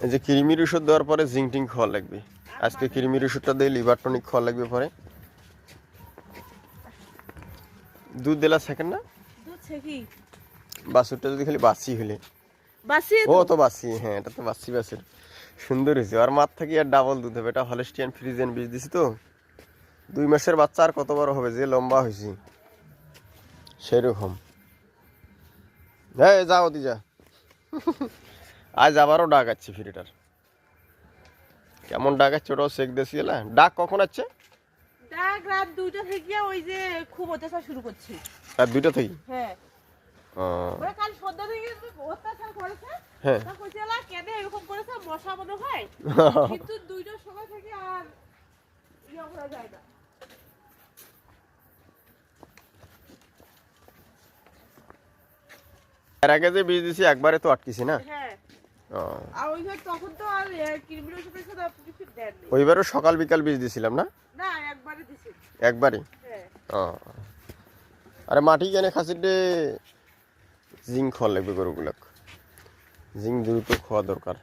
এই যে কৃমির ওষুধ দেওয়ার পরে জিঙ্ক টিঙ্ক খাওয়া লাগবে। আজকে কৃমির ওষুধটা দিয়ে লিভার টনিক খাওয়া লাগবে পরে। দুধ দিলা সেকেন্ড না? দুধ ছেকি বাছুরটা যদি খালি বাসি হলে। বাসি ও তো বাসি, হ্যাঁ এটা তো বাসি বাছুর। সুন্দর হয়েছে। আর মার থেকে আর ডাবল দুধ হবে। এটা হলস্টিয়ান ফ্রিজিয়ান বীজ দিছি তো, 2 মাসের বাচ্চা আর কত বড় হবে, যে লম্বা হয়েছি সেরকম। হ্যাঁ যাও দি যা। আজ আবারও ডাক আছে ফিরিটার। কেমন ডাক আছে ওটাও চেক দিয়েছি। এলা ডাক কখন আছে? ডাক রাত 2টা থেকে ওই যে খুব অত্যাচার শুরু করছে। রাত 2টা থেকে? হ্যাঁ ও ওরা কাল সন্ধ্যা থেকে অত্যাচার করেছে। হ্যাঁ। তা কইছে এলা কেন এরকম করেছে, মশা মনে হয়। কিন্তু 2টার সময় থেকে আর ইয়া করা যায় না। এর আগে যে বীজ দিছি একবারে তো আটকিছি না। হ্যাঁ ও আর ওইবার তখন তো আর কৃমির ওষুধের সাথে আপনি কিছু দেননি। ওইবারও সকাল বিকাল বীজ দিছিলাম না? না একবারে দিছি। একবারই। হ্যাঁ ও আরে মাটি কেনে খাসিতে জিঙ্ক খাওয়া লাগবে গরুগুলাক। জিঙ্ক দ্রুত খাওয়া দরকার।